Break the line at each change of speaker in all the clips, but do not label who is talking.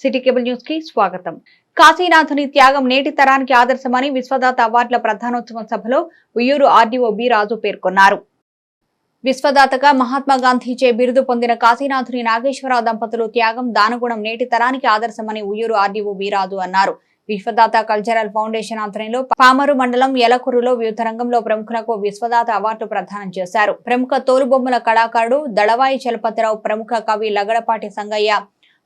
City cable news కి స్వాగతం. కాశీనాథుని త్యాగం నేటి తరానికి ఆదర్శమని విశ్వదాత అవార్డుల ప్రధానోత్సవ సభలో ఉయ్యూరు ఆర్డీఓ బి రాజు పేర్కొన్నారు. విశ్వదాతగా మహాత్మా గాంధీచే బిరుదు పొందిన కాశీనాథుని నాగేశ్వరరావు దంపతులు త్యాగం దానగుణం నేటి తరానికి ఆదర్శమని ఉయ్యూరు ఆర్డీఓ బి రాజు అన్నారు. విశ్వదాత కల్చరల్ ఫౌండేషన్ ఆధ్వర్యంలో పామరు మండలం యలకూరులో వివిధ రంగంలో ప్రముఖులకు విశ్వదాత అవార్డు ప్రదానం చేశారు. ప్రముఖ తోలుబొమ్మల కళాకారుడు దళవాయి చలపతిరావు, ప్రముఖ కవి లగడపాటి సంగయ్య,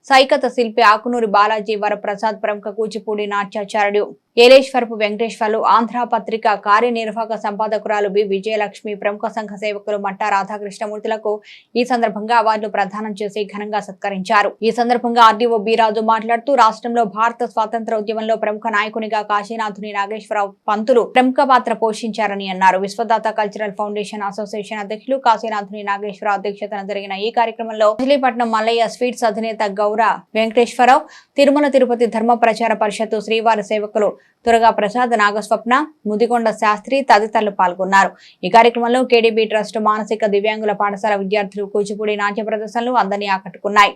సైకత శిల్పి ఆకునూరి బాలాజీ వరప్రసాద్, ప్రముఖ కూచిపూడి నాట్యాచార్యుడు ఏలేశ్వరపు వెంకటేశ్వర్లు, ఆంధ్ర పత్రిక కార్యనిర్వాహక సంపాదకురాలు బి విజయలక్ష్మి, ప్రముఖ సంఘ సేవకులు మట్టా రాధాకృష్ణమూర్తులకు ఈ సందర్భంగా అవార్డులు ప్రదానం చేసి ఘనంగా సత్కరించారు. ఈ సందర్భంగా ఆర్డీఓ బి రాజు మాట్లాడుతూ రాష్ట్రంలో భారత స్వాతంత్ర ఉద్యమంలో ప్రముఖ నాయకునిగా కాశీనాథుని నాగేశ్వరరావు పంతులు ప్రముఖ పాత్ర పోషించారని అన్నారు. విశ్వదాత కల్చరల్ ఫౌండేషన్ అసోసియేషన్ అధ్యక్షులు కాశీనాథుని నాగేశ్వరరావు అధ్యక్షతన జరిగిన ఈ కార్యక్రమంలో మచిలీపట్నం మల్లయ్య స్వీట్స్ అధినేత గౌర వెంకటేశ్వరరావు, తిరుమల తిరుపతి ధర్మ ప్రచార పరిషత్తు శ్రీవారి సేవకులు తురగా ప్రసాద్, నాగస్వప్న, ముదిగొండ శాస్త్రి తదితరులు పాల్గొన్నారు. ఈ కార్యక్రమంలో కేడీబీ ట్రస్ట్ మానసిక దివ్యాంగుల పాఠశాల విద్యార్థులు కూచిపూడి నాట్య ప్రదర్శనలు అందరినీ ఆకట్టుకున్నాయి.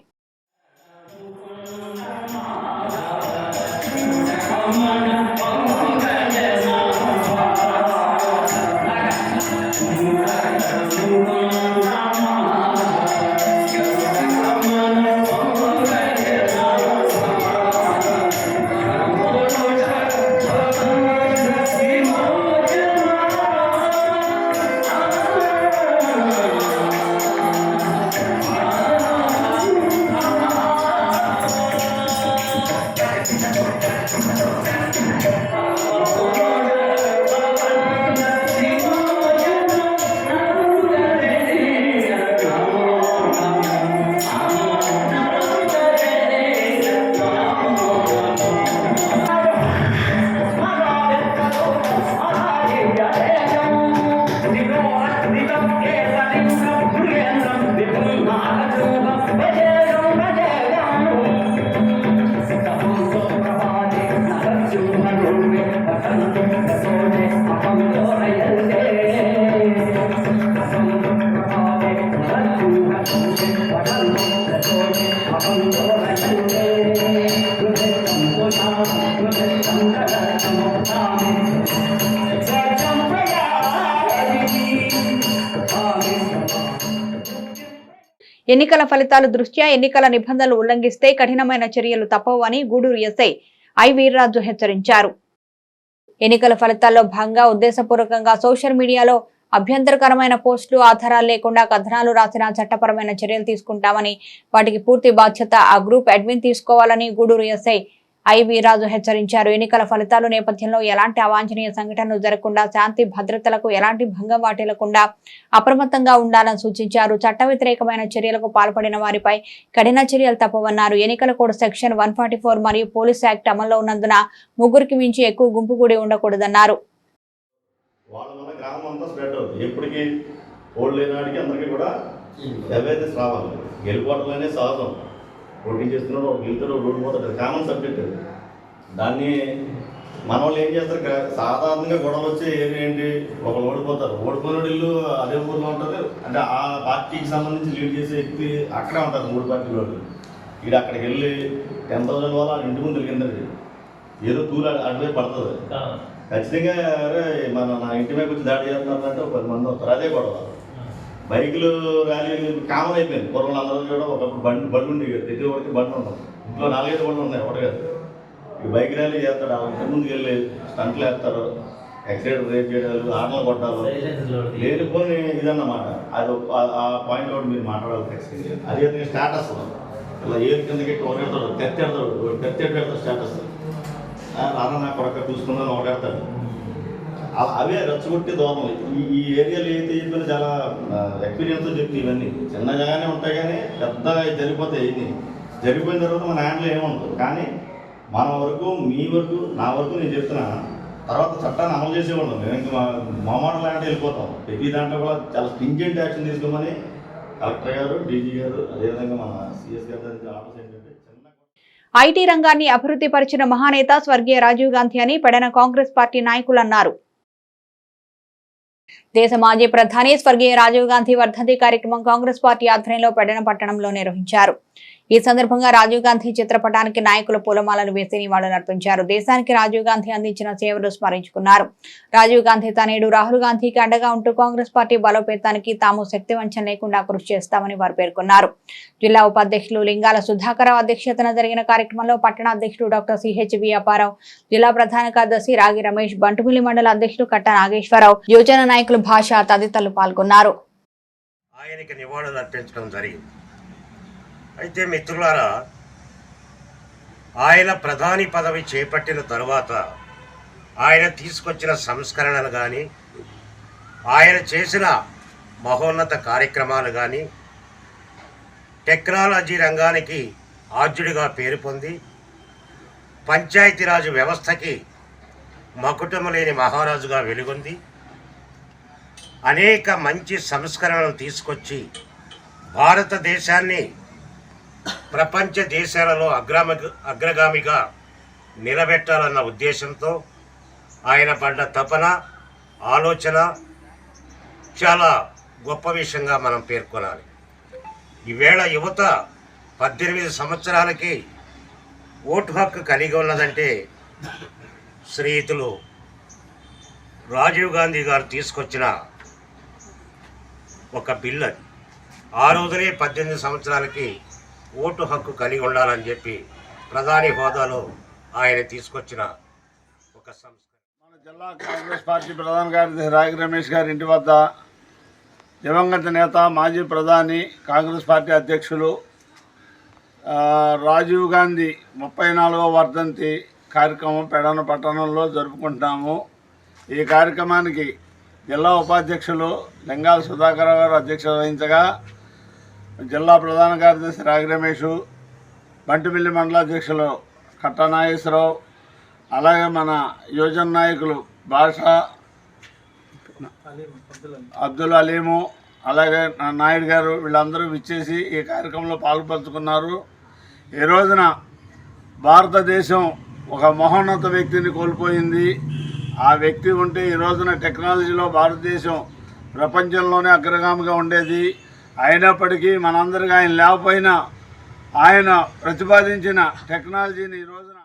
ఎన్నికల ఫలితాల దృష్ట్యా ఎన్నికల నిబంధనలు ఉల్లంఘిస్తే కఠినమైన చర్యలు తప్పవని గూడూరు ఎస్ఐ ఐ వీర్రాజు హెచ్చరించారు. ఎన్నికల ఫలితాల్లో భాగంగా ఉద్దేశపూర్వకంగా సోషల్ మీడియాలో అభ్యంతరకరమైన పోస్టులు, ఆధారాలు లేకుండా కథనాలు రాసిన చట్టపరమైన చర్యలు తీసుకుంటామని, వాటికి పూర్తి బాధ్యత ఆ గ్రూప్ అడ్మిన్ తీసుకోవాలని గూడూరు ఎస్ఐ ఐ వీర్రాజు హెచ్చరించారు. ఎన్నికల ఫలితాల నేపథ్యంలో ఎలాంటి అవాంఛనీయ సంఘటనలు జరగకుండా, శాంతి భద్రతలకు ఎలాంటి భంగం వాటిల్లకుండా అప్రమత్తంగా ఉండాలని సూచించారు. చట్ట వ్యతిరేకమైన చర్యలకు పాల్పడిన వారిపై కఠిన చర్యలు తప్పవన్నారు. ఎన్నికల కోడ్ సెక్షన్ 144 మరియు పోలీస్ యాక్ట్ అమల్లో ఉన్నందున ముగ్గురికి మించి ఎక్కువ గుంపు కూడి ఉండకూడదన్నారు.
పోటీ చేస్తున్నాడు, వెళ్తాడు, రోడ్డు పోతాడు, కామన్ సబ్జెక్ట్. దాన్ని మన వాళ్ళు ఏం చేస్తారు, సాధారణంగా గొడవలు వచ్చే ఏంటి, ఒకళ్ళు ఓడిపోతారు, ఓడిపోయిన ఇల్లు అదే ఊళ్ళో ఉంటుంది. అంటే ఆ పార్టీకి సంబంధించి లీడ్ చేసే వ్యక్తి అక్కడే ఉంటారు. 3 పార్టీల వాళ్ళు వీడు అక్కడికి వెళ్ళి 10,000 వాళ్ళ ఇంటి ముందు వెళ్ళిందండి, ఏదో తూరు అటువైపు పడుతుంది. ఖచ్చితంగా మన నా ఇంటి మీద వచ్చి దాడి చేస్తున్నారంటే ఒక 10 మంది వస్తారు, అదే గొడవ. బైకులు ర్యాలీలు కామన్ అయిపోయింది. పూర్వం అందరూ కూడా ఒకప్పుడు బండి ఉండి ప్రతి ఒక్కరికి బండి ఉండదు, ఇంట్లో 4-5 బండ్లు ఉన్నాయి, ఒకటి కాదు. ఈ బైక్ ర్యాలీ చేస్తాడు, ఇంటి ముందుకు వెళ్ళి స్టంట్లు వేస్తారు, యాక్సిడెంట్ రేప్ చేయడాలు, ఆటలు కొట్టాలు, లేనిపోని ఇదన్నమాట. అది ఆ పాయింట్ ఒకటి మీరు మాట్లాడాలి ఖచ్చితంగా. అదేవిధంగా స్టేటస్ ఇలా ఏది కిందకి ఒకటెడతాడు, పెడతాడు స్టేటస్, రానా నా కొరక చూసుకుందని ఒకటెడతాడు. అవే రచ్చగొట్టి దోమలు. ఈ ఏరియాలో ఏదైతే చెప్పినా చాలా ఎక్స్పీరియన్స్తో చెప్తే ఇవన్నీ చిన్నగానే ఉంటాయి, కానీ పెద్దగా జరిగిపోతాయి. ఇది జరిగిపోయిన తర్వాత మన హ్యాండ్లో ఏముండదు. కానీ మన వరకు, మీ వరకు, నా వరకు నేను చెప్తున్నా, తర్వాత చట్టాన్ని అమలు చేసేవాళ్ళం. మేము ఇంకా మామాట లాంటి వెళ్ళిపోతాం. ప్రతి దాంట్లో కూడా చాలా స్ట్రింజెంట్ యాక్షన్ తీసుకోమని కలెక్టర్ గారు, డీజీ గారు, అదేవిధంగా మన సిఎస్ గారి ఆఫీస్ ఏంటంటే,
ఐటీ రంగాన్ని అభివృద్ధి పరిచిన మహానేత స్వర్గీయ రాజీవ్ గాంధీ అని పెడన కాంగ్రెస్ పార్టీ నాయకులు అన్నారు. దేశ మాజీ ప్రధాని స్వర్గీయ రాజీవ్ గాంధీ వర్ధంతి కార్యక్రమం కాంగ్రెస్ పార్టీ ఆధ్వర్యంలో పెడన పట్టణంలో నిర్వహించారు. ఈ సందర్భంగా రాజీవ్ గాంధీ చిత్రపటానికి నాయకులు పూలమాలలు వేసి నివాళులు అర్పించారు. దేశానికి రాజీవ్ గాంధీ అందించిన సేవలు స్మరించుకున్నారు. రాజీవ్ గాంధీ తనయుడు రాహుల్ గాంధీకి అండగా ఉంటూ కాంగ్రెస్ పార్టీ బలోపేతానికి తాము శక్తివంచన లేకుండా కృషి చేస్తామని వారు పేర్కొన్నారు. జిల్లా ఉపాధ్యక్షులు లింగాల సుధాకరరావు అధ్యక్షతన జరిగిన కార్యక్రమంలో పట్టణ అధ్యక్షుడు డాక్టర్ సిహెచ్వి అప్పారావు, జిల్లా ప్రధాన కార్యదర్శి రాగి రమేష్, బంటుమిల్లి మండల అధ్యక్షుడు కట్ట నాగేశ్వరరావు, యువజన నాయకులు భాష తదితరులు పాల్గొన్నారు.
ఆయనకి నివాళులు అర్పించడం జరిగింది. అయితే మిత్రులారా, ఆయన ప్రధాని పదవి చేపట్టిన తరువాత ఆయన తీసుకొచ్చిన సంస్కరణలు కానీ, ఆయన చేసిన మహోన్నత కార్యక్రమాలు కానీ టెక్నాలజీ రంగానికి ఆద్యుడిగా పేరు పొంది పంచాయతీరాజ్ వ్యవస్థకి మకుటము లేని మహారాజుగా వెలుగొంది అనేక మంచి సంస్కరణలు తీసుకొచ్చి భారతదేశాన్ని ప్రపంచ దేశాలలో అగ్రగామిగా నిలబెట్టాలన్న ఉద్దేశంతో ఆయన పడ్డ తపన, ఆలోచన చాలా గొప్ప విషయంగా మనం పేర్కొనాలి. ఈవేళ యువత 18 సంవత్సరాలకి ఓటు హక్కు కలిగి ఉన్నదంటే శ్రీయుతులు రాజీవ్ గాంధీ గారు తీసుకొచ్చిన ఒక బిల్లు. ఆ రోజునే 18 సంవత్సరాలకి ఓటు హక్కు కలిగి ఉండాలని చెప్పి ప్రధాని హోదాలో ఆయన తీసుకొచ్చిన ఒక సంస్కరణ.
మన జిల్లా కాంగ్రెస్ పార్టీ ప్రధాన కార్యదర్శి రాగి రమేష్ గారి ఇంటి వద్ద దివంగత నేత, మాజీ ప్రధాని, కాంగ్రెస్ పార్టీ అధ్యక్షులు రాజీవ్ గాంధీ 34వ వర్ధంతి కార్యక్రమం పెడన పట్టణంలో జరుపుకుంటున్నాము. ఈ కార్యక్రమానికి జిల్లా ఉపాధ్యక్షులు లింగాల సుధాకర్ గారు అధ్యక్షత వహించగా, జిల్లా ప్రధాన కార్యదర్శి రాగి రమేష్, బంటిమిల్లి మండల అధ్యక్షులు కట్ట నాగేశ్వరరావు, అలాగే మన యువజన నాయకులు భాష, అబ్దుల్ అలీము, అలాగే నాయుడు గారు, వీళ్ళందరూ విచ్చేసి ఈ కార్యక్రమంలో పాల్పంచుకున్నారు. ఈ రోజున భారతదేశం ఒక మహోన్నత వ్యక్తిని కోల్పోయింది. ఆ వ్యక్తి ఉంటే ఈ రోజున టెక్నాలజీలో భారతదేశం ప్రపంచంలోనే అగ్రగామిగా ఉండేది. అయినప్పటికీ మనందరికీ ఆయన లేకపోయినా ఆయన ప్రతిపాదించిన టెక్నాలజీని ఈ రోజున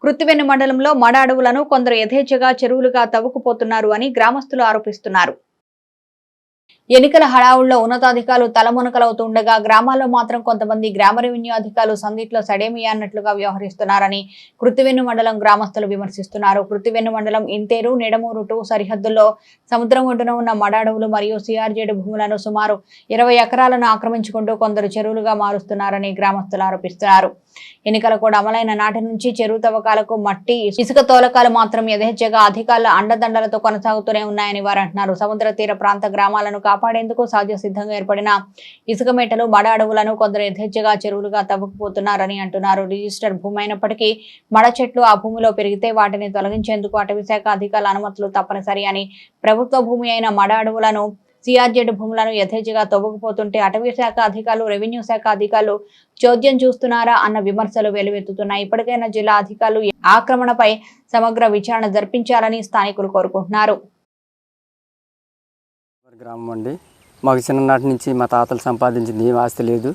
కృత్తివెన్ను మండలంలో మడ అడవులను కొందరు యథేచ్ఛగా చెరువులుగా తవ్వుకుపోతున్నారు అని గ్రామస్తులు ఆరోపిస్తున్నారు. ఎన్నికల హడావుల్లో ఉన్నతాధికారులు తలమునకలవుతుండగా గ్రామాల్లో మాత్రం కొంతమంది గ్రామ రెవెన్యూ అధికారులు సందిట్లో సడేమియా అన్నట్లుగా వ్యవహరిస్తున్నారని కృత్తివెన్ను మండలం గ్రామస్తులు విమర్శిస్తున్నారు. కృత్తివెన్ను మండలం ఇంతేరు, నిడమూరు 2 సరిహద్దుల్లో సముద్రం ఒడ్డున ఉన్న మడ అడవులు మరియు సిఆర్జెడ్ భూములను సుమారు 20 ఎకరాలను ఆక్రమించుకుంటూ కొందరు చెరువులుగా మారుస్తున్నారని గ్రామస్తులు ఆరోపిస్తున్నారు. ఎన్నికలు కూడా అమలైన నాటి నుంచి చెరువు తవ్వకాలకు మట్టి, ఇసుక తోలకాలు మాత్రం యథేచ్ఛగా అధికారుల అండదండలతో కొనసాగుతూనే ఉన్నాయని వారు అంటున్నారు. సముద్ర తీర ప్రాంత గ్రామాలను కాపాడేందుకు సహజ సిద్ధంగా ఏర్పడిన ఇసుక మేటలు, మడ అడవులను కొందరు యథేచ్ఛగా చెరువులుగా తవ్వుకుపోతున్నారని అంటున్నారు. రిజిస్టర్ భూమి అయినప్పటికీ మడ చెట్లు ఆ భూమిలో పెరిగితే వాటిని తొలగించేందుకు అటవీశాఖ అధికారుల అనుమతులు తప్పనిసరి అని, ప్రభుత్వ భూమి అయిన మడ అడవులను, సిఆర్జెడ్ భూములను యథేచ్ఛగా తవ్వుకుపోతుంటే అటవీ శాఖ అధికారులు, రెవెన్యూ శాఖ అధికారులు చోద్యం చూస్తున్నారా అన్న విమర్శలు వెలువెత్తుతున్నాయి. ఇప్పటికైనా జిల్లా అధికారులు ఆక్రమణపై సమగ్ర విచారణ జరిపించాలని స్థానికులు కోరుకుంటున్నారు.
గ్రామం అండి. మాకు చిన్ననాటి నుంచి మా తాతలు సంపాదించింది ఏం ఆస్తి లేదు.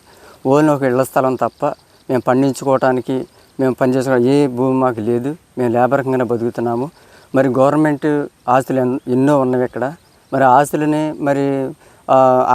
ఓన్లీ ఒక ఇళ్ల స్థలం తప్ప మేము పండించుకోవడానికి, మేము పనిచేసుకోవడం ఏ భూమి మాకు లేదు. మేము లేబర్గానే బతుకుతున్నాము. మరి గవర్నమెంట్ ఆస్తులు ఎన్నో ఉన్నవి ఇక్కడ. మరి ఆస్తులని మరి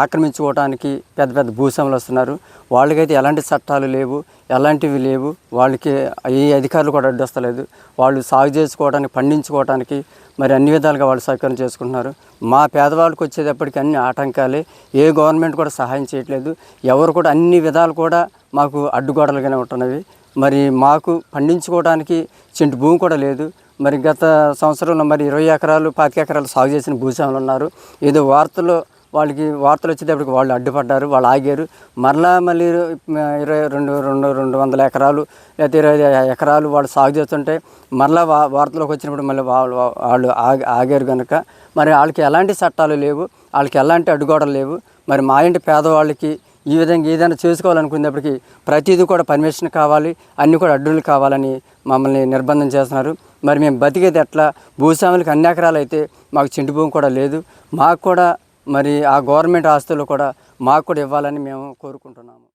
ఆక్రమించుకోవడానికి పెద్ద పెద్ద భూస్వాములు వస్తున్నారు. వాళ్ళకైతే ఎలాంటి చట్టాలు లేవు, ఎలాంటివి లేవు. వాళ్ళకి ఏ అధికారులు కూడా అడ్డొస్తలేదు. వాళ్ళు సాగు చేసుకోవడానికి, పండించుకోవడానికి మరి అన్ని విధాలుగా వాళ్ళు సౌకర్యం చేసుకుంటున్నారు. మా పేదవాళ్ళకి వచ్చేటప్పటికి అన్ని ఆటంకాలే. ఏ గవర్నమెంట్ కూడా సహాయం చేయట్లేదు. ఎవరు కూడా అన్ని విధాలు కూడా మాకు అడ్డుగోడలుగానే ఉంటున్నవి. మరి మాకు పండించుకోవడానికి చెంటు భూమి కూడా లేదు. మరి గత సంవత్సరంలో మరి 20 ఎకరాలు 25 ఎకరాలు సాగు చేసిన భూస్వాములు ఉన్నారు. ఏదో వార్తలు వచ్చేటప్పటికి వాళ్ళు అడ్డుపడ్డారు, వాళ్ళు ఆగారు. మళ్ళీ 200 ఎకరాలు లేకపోతే 20 ఎకరాలు వాళ్ళు సాగు చేస్తుంటే మళ్ళీ వార్తలోకి వచ్చినప్పుడు మళ్ళీ వాళ్ళు ఆగారు కనుక మరి వాళ్ళకి ఎలాంటి చట్టాలు లేవు, వాళ్ళకి ఎలాంటి అడ్డుగోడలు లేవు. మరి మా ఇంటి పేదవాళ్ళకి ఈ విధంగా ఏదైనా చేసుకోవాలనుకునేప్పటికీ ప్రతిదీ కూడా పర్మిషన్ కావాలి, అన్నీ కూడా అడ్డులు కావాలని మమ్మల్ని నిర్బంధం చేస్తున్నారు. మరి మేము బతికేది ఎట్లా? భూస్వాములకు అన్ని ఎకరాలు అయితే మాకు చెంటు భూమి కూడా లేదు. మాకు కూడా మరి ఆ గవర్నమెంట్ ఆస్తులు కూడా మాకు కూడా ఇవ్వాలని మేము కోరుకుంటున్నాము.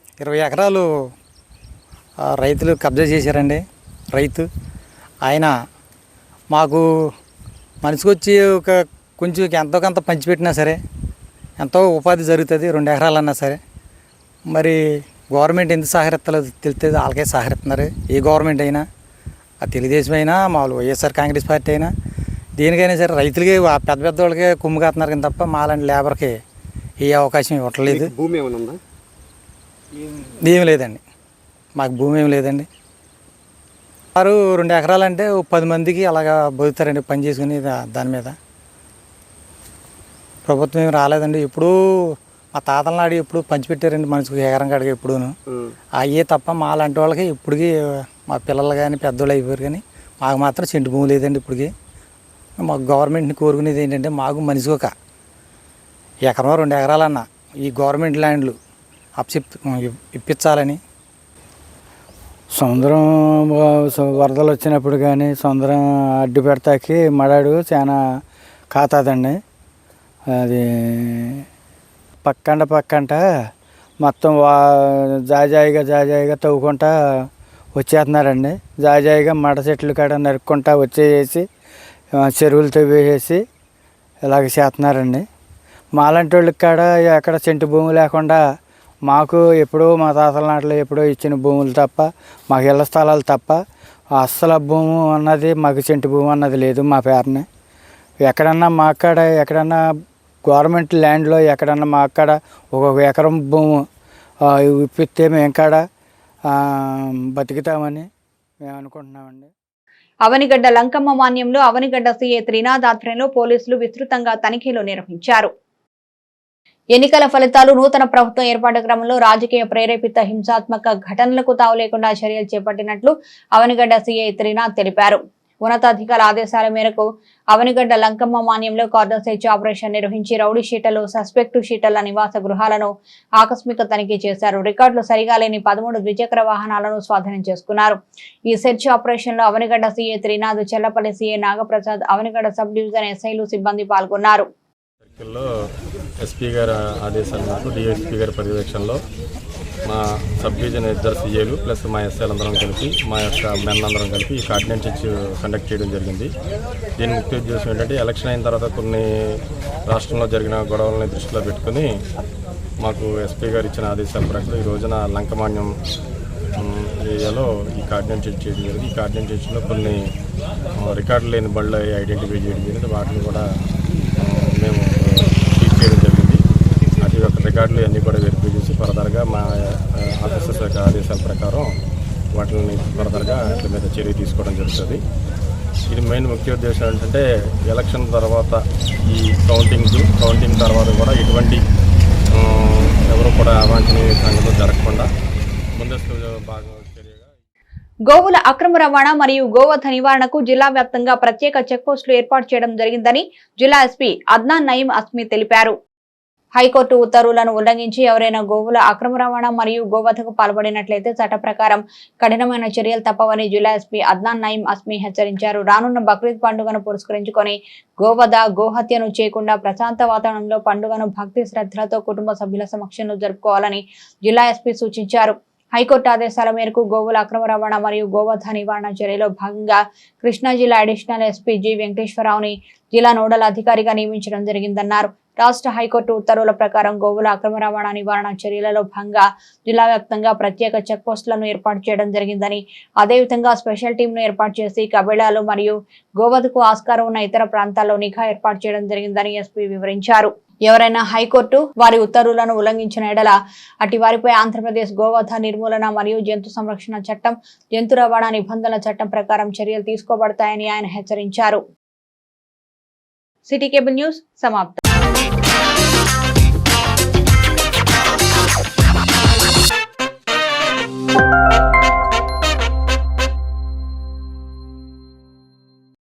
ఇక్కడ 20 ఎకరాలు రైతులు కబ్జా చేశారండి. రైతు ఆయన మాకు మనిషికి వచ్చి ఒక కొంచెం ఎంతో కొంత పంచిపెట్టినా సరే ఎంతో ఉపాధి జరుగుతుంది. 2 ఎకరాలన్నా సరే మరి గవర్నమెంట్ ఎందుకు సహకరిస్తలేదు తెలిస్తే వాళ్ళకే సహకరిస్తున్నారు. ఏ గవర్నమెంట్ అయినా ఆ తెలుగుదేశం అయినా మామూలు వైఎస్ఆర్ కాంగ్రెస్ పార్టీ అయినా దేనికైనా సరే రైతులకి పెద్ద పెద్ద వాళ్ళకి కుమ్ము కాస్తున్నారు కానీ తప్ప మాలాంటి లేబర్కి ఏ అవకాశం ఇవ్వట్లేదు.
భూమి ఏమైనా ఉందా?
ఏమి లేదండి, మాకు భూమి ఏమి లేదండి. 2 ఎకరాలంటే 10 మందికి అలాగా బతుకుతారండి పని చేసుకుని. దాని మీద ప్రభుత్వం ఏమి రాలేదండి. ఎప్పుడూ మా తాతల నాడు ఎప్పుడు పంచిపెట్టారండి మనిషికి ఎకరం కాడికి ఎప్పుడూను. అయ్యే తప్ప మా లాంటి వాళ్ళకి ఇప్పటికీ మా పిల్లలు కానీ పెద్దోళ్ళు అయిపోయారు కానీ మాకు మాత్రం సెంటు భూమి లేదండి. ఇప్పటికీ మాకు గవర్నమెంట్ని కోరుకునేది ఏంటంటే మాకు మనిషికి ఒక ఎకరం 2 ఎకరాలన్నా ఈ గవర్నమెంట్ ల్యాండ్లు ఇప్పించాలని. సముద్రం వరదలు వచ్చినప్పుడు కానీ సముద్రం అడ్డు పెడతాకి మడాడు చాలా కాతాదండి. అది పక్కంట మొత్తం జాజాయిగా తవ్వుకుంటా వచ్చేస్తున్నారండి. జాజాయిగా మడ చెట్లు కాడ నరుక్కుంటా వచ్చేసి చెరువులు తవ్వేసి ఇలాగ చేస్తున్నారండి. మాలాంటి వాళ్ళకి కాడ ఎక్కడ సెంటు భూమి లేకుండా మాకు ఎప్పుడో మా తాతల నాటిలో ఎప్పుడో ఇచ్చిన భూములు తప్ప మాకు ఇళ్ల స్థలాలు తప్ప అస్సలు భూమి అన్నది మాకు సెంటు భూమి అన్నది లేదు మా పేరుని. ఎక్కడన్నా మా కాడ ఎక్కడన్నా గవర్నమెంట్ ల్యాండ్లో ఎక్కడన్నా మా కాడ 1 ఎకరం భూమి ఇప్పిస్తే మేము కాడ బతుకుతామని మేము అనుకుంటున్నామండి.
అవనిగడ్డ లంకమ్మ మాన్యంలో అవనిగడ్డ సీఏ త్రినాథ్ ఆధ్వర్యంలో పోలీసులు విస్తృతంగా తనిఖీలు నిర్వహించారు. ఎన్నికల ఫలితాలు నూతన ప్రభుత్వం ఏర్పాటు క్రమంలో రాజకీయ ప్రేరేపిత హింసాత్మక ఘటనలకు తావు లేకుండా చర్యలు చేపట్టినట్లు అవనిగడ్డ సీఐ త్రినాథ్ తెలిపారు. ఉన్నతాధికారుల ఆదేశాల మేరకు అవనిగడ్డ లంకమ్మ మాన్యంలో కార్డన్ సెర్చ్ ఆపరేషన్ నిర్వహించి రౌడీ షీటర్లు, సస్పెక్టు షీటర్ల నివాస గృహాలను ఆకస్మిక తనిఖీ చేశారు. రికార్డులు సరిగా లేని 13 ద్విచక్ర వాహనాలను స్వాధీనం చేసుకున్నారు. ఈ సెర్చ్ ఆపరేషన్ లో Avanigadda CA Trinath, Chellapalli CA Nagaprasad, Avanigadda sub division ఎస్ఐలు సిబ్బంది పాల్గొన్నారు.
ఎస్పీ గారి ఆదేశాల మేరకు డిఎస్పీ గారి పర్యవేక్షణలో మా సబ్ డివిజన్ 2 సీఏలు ప్లస్ మా ఎస్ఐలందరం కలిపి మా యొక్క మెన్ అందరం కలిపి ఈ కార్డినెన్స్ చెక్ కండక్ట్ చేయడం జరిగింది. దీని ముఖ్య ఉద్దేశం ఏంటంటే ఎలక్షన్ అయిన తర్వాత కొన్ని రాష్ట్రంలో జరిగిన గొడవలని దృష్టిలో పెట్టుకుని మాకు ఎస్పీ గారు ఇచ్చిన ఆదేశాల ప్రకారం ఈ రోజున లంకమాన్యం ఏరియాలో ఈ కార్డినెన్స్ చెక్ చేయడం జరిగింది. ఈ కార్డినెన్స్ చెక్లో కొన్ని రికార్డు లేని బళ్ళు ఐడెంటిఫై చేయడం జరిగింది. వాటిని కూడా మేము సీజ్ చేయడం జరిగింది. అది ఒక రికార్డులు అన్నీ కూడా వెరిఫై చేసి ఫర్దర్గా మా ఆఫీసర్స్ యొక్క ఆదేశాల ప్రకారం వాటిని ఫర్దర్గా వాటి మీద చర్య తీసుకోవడం జరుగుతుంది. ఇది మెయిన్ ముఖ్య ఉద్దేశం ఏంటంటే ఎలక్షన్ తర్వాత ఈ కౌంటింగ్ తర్వాత కూడా ఎటువంటి ఎవరు కూడా అవాంఛనీయ సంఘటనలు జరగకుండా ముందస్తు భాగం చర్యగా
గోవుల అక్రమ రవాణా మరియు గోవధ నివారణకు జిల్లా వ్యాప్తంగా ప్రత్యేక చెక్పోస్టులు ఏర్పాటు చేయడం జరిగిందని జిల్లా ఎస్పీ అద్నాన్ నయీం అస్మి తెలిపారు. హైకోర్టు ఉత్తర్వులను ఉల్లంఘించి ఎవరైనా గోవుల అక్రమ రవాణా మరియు గోవధకు పాల్పడినట్లయితే చట్ట ప్రకారం కఠినమైన చర్యలు తప్పవని జిల్లా ఎస్పీ అద్నాన్ నయీం అస్మి హెచ్చరించారు. రానున్న బక్రీద్ పండుగను పురస్కరించుకొని గోవధ, గోహత్యను చేయకుండా ప్రశాంత వాతావరణంలో పండుగను భక్తి శ్రద్ధలతో కుటుంబ సభ్యుల సమక్షంలో జరుపుకోవాలని జిల్లా ఎస్పీ సూచించారు. హైకోర్టు ఆదేశాల మేరకు గోవుల అక్రమ రవాణా మరియు గోవధ నివారణ చర్యలో భాగంగా కృష్ణా జిల్లా అడిషనల్ ఎస్పీ జి వెంకటేశ్వరరావుని జిల్లా నోడల్ అధికారిగా నియమించడం జరిగిందన్నారు. రాష్ట్ర హైకోర్టు ఉత్తర్వుల ప్రకారం గోవుల అక్రమ రవాణా నివారణ చర్యలలో భాగంగా జిల్లా వ్యాప్తంగా ప్రత్యేక చెక్ పోస్టులను ఏర్పాటు చేయడం జరిగిందని, అదేవిధంగా స్పెషల్ టీంను ఏర్పాటు చేసి కబేళాలు మరియు గోవధకు ఆస్కారం ఉన్న ఇతర ప్రాంతాల్లో నిఘా ఏర్పాటు చేయడం జరిగిందని ఎస్పీ వివరించారు. ఎవరైనా హైకోర్టు వారి ఉత్తర్వులను ఉల్లంఘించిన ఎడల అటు వారిపై ఆంధ్రప్రదేశ్ గోవధ నిర్మూలన మరియు జంతు సంరక్షణ చట్టం, జంతు రవాణా నిబంధనల చట్టం ప్రకారం చర్యలు తీసుకోబడతాయని ఆయన హెచ్చరించారు. సిటీ కేబుల్ న్యూస్ సమాప్తం.